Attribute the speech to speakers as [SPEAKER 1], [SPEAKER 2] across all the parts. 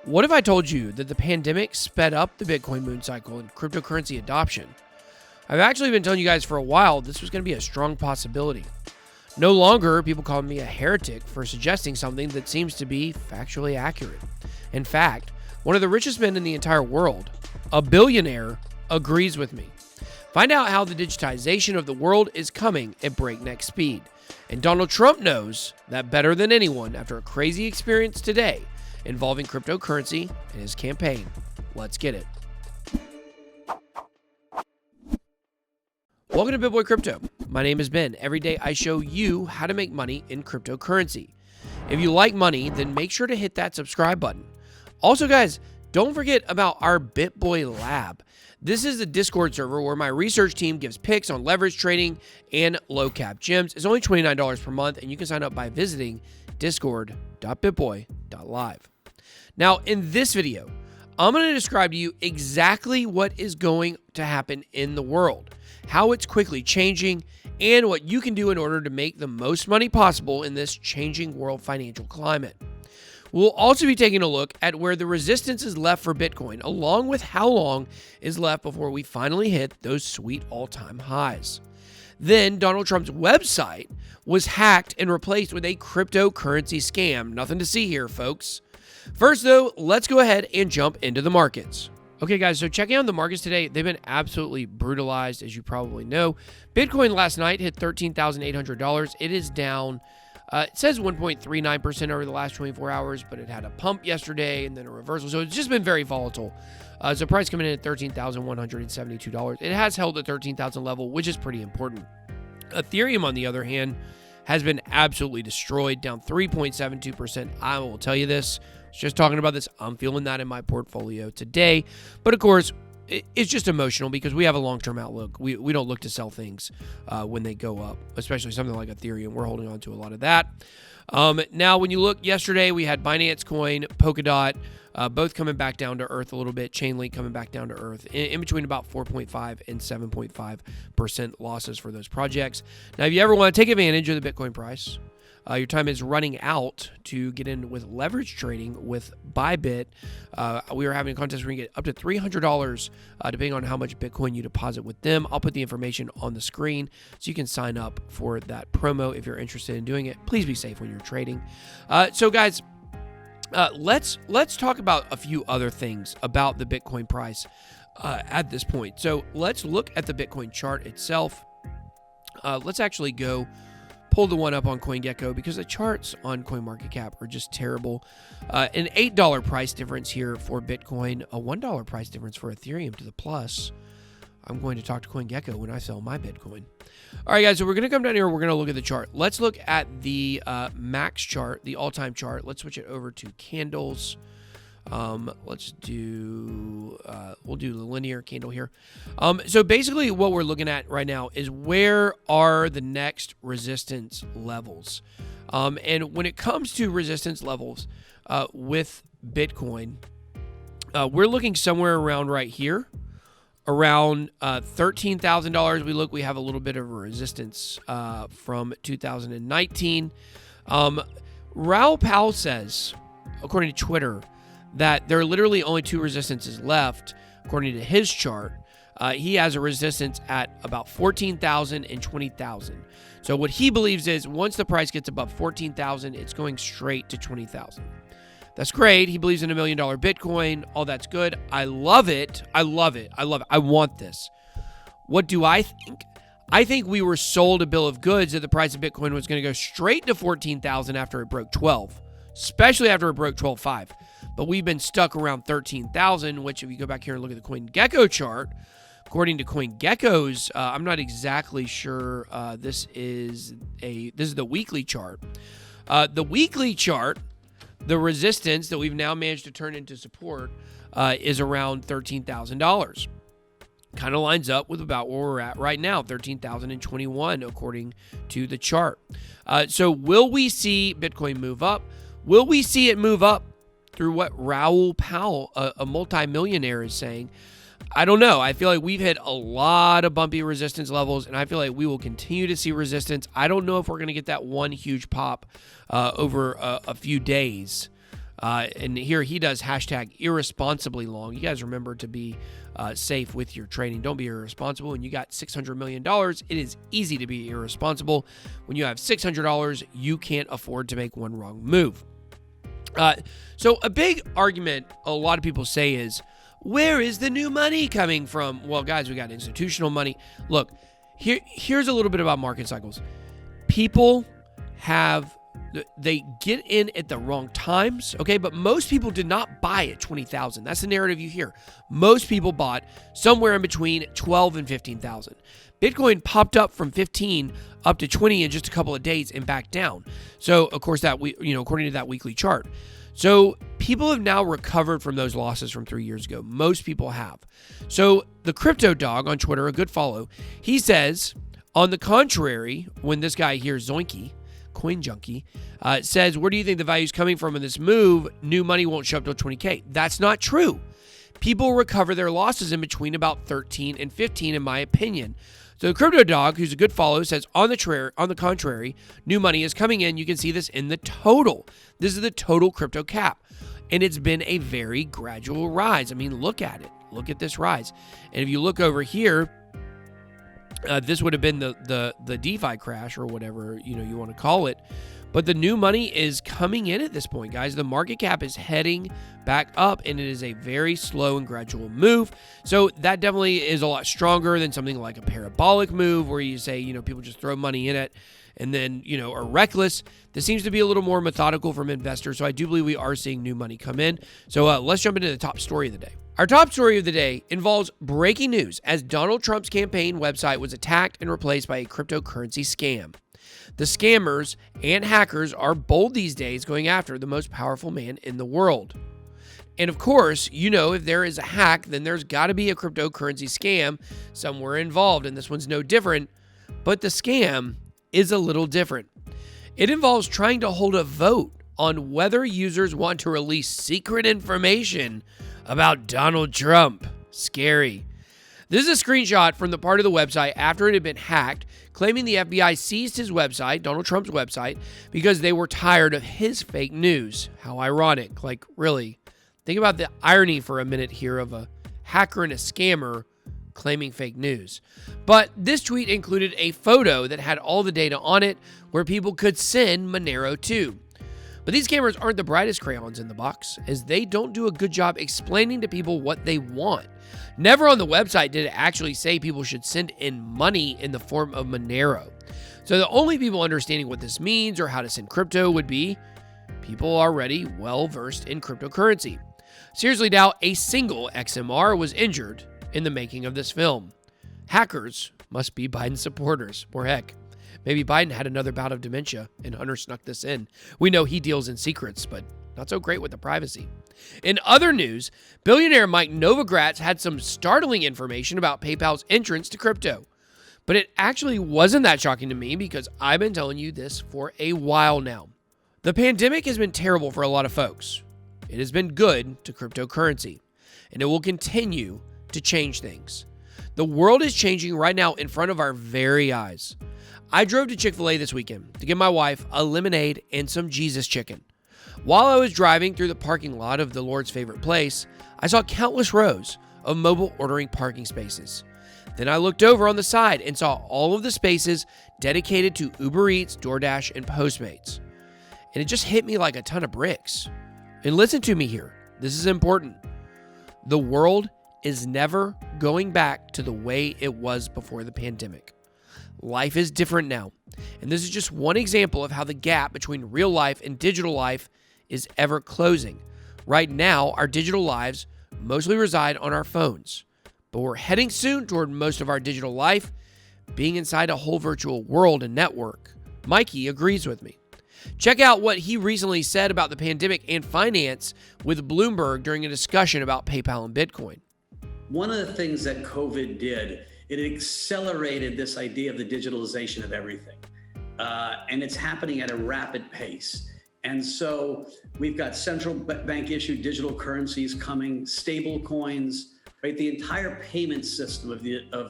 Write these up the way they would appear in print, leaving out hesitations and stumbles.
[SPEAKER 1] What if I told you that the pandemic sped up the Bitcoin moon cycle and cryptocurrency adoption? I've actually been telling you guys for a while this was going to be a strong possibility. No longer are people calling me a heretic for suggesting something that seems to be factually accurate. In fact, one of the richest men in the entire world, a billionaire, agrees with me. Find out how the digitization of the world is coming at breakneck speed. And Donald Trump knows that better than anyone after a crazy experience today involving cryptocurrency and his campaign. Let's get it. Welcome to BitBoy Crypto. My name is Ben. Every day I show you how to make money in cryptocurrency. If you like money, then make sure to hit that subscribe button. Also, guys, don't forget about our BitBoy Lab. This is a Discord server where my research team gives picks on leverage trading and low-cap gems. It's only $29 per month, and you can sign up by visiting Discord.BitBoy.Live. Now, in this video, I'm going to describe to you exactly what is going to happen in the world, how it's quickly changing, and what you can do in order to make the most money possible in this changing world financial climate. We'll also be taking a look at where the resistance is left for Bitcoin, along with how long is left before we finally hit those sweet all-time highs. Then, Donald Trump's website was hacked and replaced with a cryptocurrency scam. Nothing to see here, folks. First, though, let's go ahead and jump into the markets. Okay, guys, so checking out the markets today, they've been absolutely brutalized, as you probably know. Bitcoin last night hit $13,800. It is down, it says 1.39% over the last 24 hours, but it had a pump yesterday and then a reversal. So it's just been very volatile. So price coming in at $13,172. It has held the 13,000 level, which is pretty important. Ethereum, on the other hand, has been absolutely destroyed, down 3.72%. I will tell you this. Just talking about this, I'm feeling that in my portfolio today. But of course, it's just emotional because we have a long-term outlook. We don't look to sell things when they go up, especially something like Ethereum. We're holding on to a lot of that. Now, when you look yesterday, we had Binance Coin, Polkadot, both coming back down to earth a little bit. Chainlink coming back down to earth in between about 4.5 and 7.5% losses for those projects. Now, if you ever want to take advantage of the Bitcoin price, your time is running out to get in with leverage trading with Bybit. We are having a contest where you get up to $300 depending on how much Bitcoin you deposit with them. I'll put the information on the screen so you can sign up for that promo if you're interested in doing it. Please be safe when you're trading. So guys, let's talk about a few other things about the Bitcoin price at this point. So let's look at the Bitcoin chart itself. Let's actually go pull the one up on CoinGecko because the charts on CoinMarketCap are just terrible. An $8 price difference here for Bitcoin, a $1 price difference for Ethereum to the plus. I'm going to talk to CoinGecko when I sell my Bitcoin. All right, guys, so we're going to come down here. We're going to look at the chart. Let's look at the max chart, the all-time chart. Let's switch it over to candles. Let's do, we'll do the linear candle here. So basically what we're looking at right now is where are the next resistance levels? And when it comes to resistance levels, with Bitcoin, we're looking somewhere around right here, around, $13,000. We have a little bit of a resistance, from 2019. Raoul Pal says, according to Twitter, that there are literally only two resistances left, according to his chart. He has a resistance at about 14,000 and 20,000. So what he believes is once the price gets above 14,000, it's going straight to 20,000. That's great. He believes in $1 million Bitcoin. All that's good. I love it. I love it. I love it. I want this. What do I think? I think we were sold a bill of goods that the price of Bitcoin was going to go straight to 14,000 after it broke 12, especially after it broke 12.5. But we've been stuck around 13,000, which if you go back here and look at the CoinGecko chart, according to CoinGecko's, I'm not exactly sure. This is the weekly chart. The weekly chart, the resistance that we've now managed to turn into support is around $13,000. Kind of lines up with about where we're at right now, 13,021, according to the chart. So will we see Bitcoin move up? Will we see it move up through what Raoul Pal, a multimillionaire, is saying? I don't know. I feel like we've hit a lot of bumpy resistance levels, and I feel like we will continue to see resistance. I don't know if we're going to get that one huge pop over a few days. And here he does hashtag irresponsibly long. You guys remember to be safe with your trading. Don't be irresponsible. When you got $600 million, it is easy to be irresponsible. When you have $600, you can't afford to make one wrong move. So a big argument a lot of people say is, where is the new money coming from? Well, guys, we got institutional money. Look, here's a little bit about market cycles. People they get in at the wrong times, okay? But most people did not buy at 20,000. That's the narrative you hear. Most people bought somewhere in between 12 and 15,000. Bitcoin popped up from 15 up to 20 in just a couple of days and back down. So, of course, according to that weekly chart. So, people have now recovered from those losses from 3 years ago. Most people have. So, the Crypto Dog on Twitter, a good follow, he says, on the contrary, when this guy here, Zoinky, Coin Junkie, says, where do you think the value is coming from in this move? New money won't show up till 20K. That's not true. People recover their losses in between about 13 and 15, in my opinion. So the Crypto Dog, who's a good follow, says, on the contrary, new money is coming in. You can see this in the total. This is the total crypto cap. And it's been a very gradual rise. I mean, look at it. Look at this rise. And if you look over here, this would have been the DeFi crash or whatever you want to call it. But the new money is coming in at this point, guys. The market cap is heading back up, and it is a very slow and gradual move. So that definitely is a lot stronger than something like a parabolic move where you say, people just throw money in it and then, are reckless. This seems to be a little more methodical from investors. So I do believe we are seeing new money come in. So let's jump into the top story of the day. Our top story of the day involves breaking news as Donald Trump's campaign website was attacked and replaced by a cryptocurrency scam. The scammers and hackers are bold these days, going after the most powerful man in the world. And of course, if there is a hack, then there's got to be a cryptocurrency scam somewhere involved, and this one's no different. But the scam is a little different. It involves trying to hold a vote on whether users want to release secret information about Donald Trump. Scary. This is a screenshot from the part of the website after it had been hacked, claiming the FBI seized his website, Donald Trump's website, because they were tired of his fake news. How ironic. Like, really. Think about the irony for a minute here of a hacker and a scammer claiming fake news. But this tweet included a photo that had all the data on it where people could send Monero to. But these scammers aren't the brightest crayons in the box, as they don't do a good job explaining to people what they want. Never on the website did it actually say people should send in money in the form of Monero. So the only people understanding what this means or how to send crypto would be people already well-versed in cryptocurrency. Seriously doubt a single XMR was injured in the making of this film. Hackers must be Biden supporters, or heck, maybe Biden had another bout of dementia and Hunter snuck this in. We know he deals in secrets, but not so great with the privacy. In other news, billionaire Novogratz had some startling information about PayPal's entrance to crypto. But it actually wasn't that shocking to me because I've been telling you this for a while now. The pandemic has been terrible for a lot of folks. It has been good to cryptocurrency, and it will continue to change things. The world is changing right now in front of our very eyes. I drove to Chick-fil-A this weekend to give my wife a lemonade and some Jesus chicken. While I was driving through the parking lot of the Lord's favorite place, I saw countless rows of mobile ordering parking spaces. Then I looked over on the side and saw all of the spaces dedicated to Uber Eats, DoorDash, and Postmates. And it just hit me like a ton of bricks. And listen to me here. This is important. The world is never going back to the way it was before the pandemic. Life is different now. And this is just one example of how the gap between real life and digital life is ever closing. Right now, our digital lives mostly reside on our phones, but we're heading soon toward most of our digital life being inside a whole virtual world and network. Mikey agrees with me. Check out what he recently said about the pandemic and finance with Bloomberg during a discussion about PayPal and Bitcoin.
[SPEAKER 2] One of the things that COVID did, it accelerated this idea of the digitalization of everything. And it's happening at a rapid pace. And so we've got central bank issued digital currencies coming, stable coins, right? The entire payment system of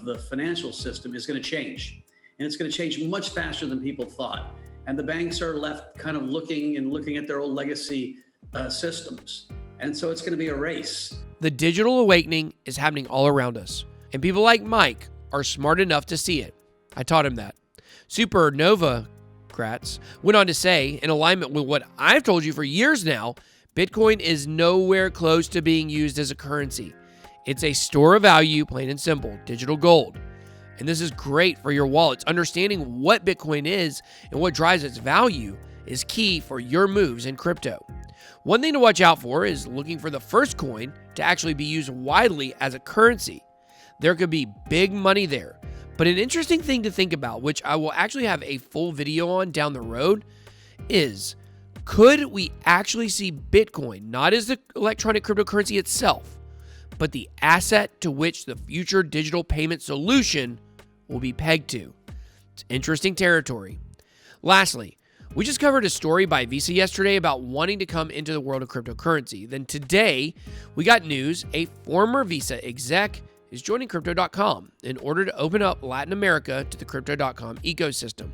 [SPEAKER 2] the financial system is going to change. And it's going to change much faster than people thought. And the banks are left kind of looking at their old legacy systems. And so it's going to be a race.
[SPEAKER 1] The digital awakening is happening all around us, and people like Mike are smart enough to see it. I taught him that. Super Novogratz went on to say, in alignment with what I've told you for years now, Bitcoin is nowhere close to being used as a currency. It's a store of value, plain and simple, digital gold. And this is great for your wallets. Understanding what Bitcoin is and what drives its value is key for your moves in crypto. One thing to watch out for is looking for the first coin to actually be used widely as a currency. There could be big money there. But an interesting thing to think about, which I will actually have a full video on down the road, is could we actually see Bitcoin, not as the electronic cryptocurrency itself, but the asset to which the future digital payment solution will be pegged to? It's interesting territory. Lastly, we just covered a story by Visa yesterday about wanting to come into the world of cryptocurrency. Then today, we got news a former Visa exec is joining Crypto.com in order to open up Latin America to the Crypto.com ecosystem.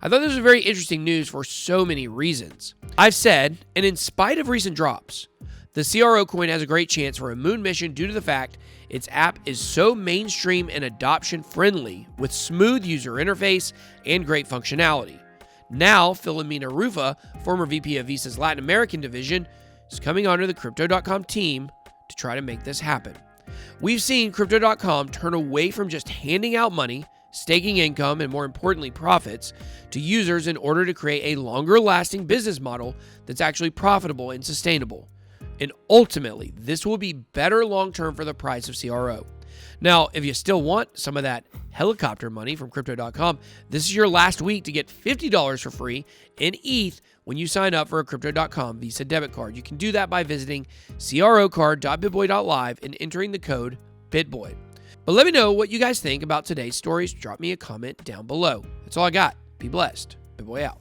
[SPEAKER 1] I thought this was very interesting news for so many reasons. I've said, and in spite of recent drops, the CRO coin has a great chance for a moon mission due to the fact its app is so mainstream and adoption friendly with smooth user interface and great functionality. Now, Philomena Rufa, former VP of Visa's Latin American division, is coming onto the Crypto.com team to try to make this happen. We've seen Crypto.com turn away from just handing out money, staking income, and more importantly, profits to users in order to create a longer lasting business model that's actually profitable and sustainable. And ultimately, this will be better long-term for the price of CRO. Now, if you still want some of that helicopter money from Crypto.com, this is your last week to get $50 for free in ETH when you sign up for a Crypto.com Visa debit card. You can do that by visiting crocard.BitBoy.Live and entering the code BitBoy. But let me know what you guys think about today's stories. Drop me a comment down below. That's all I got. Be blessed. BitBoy out.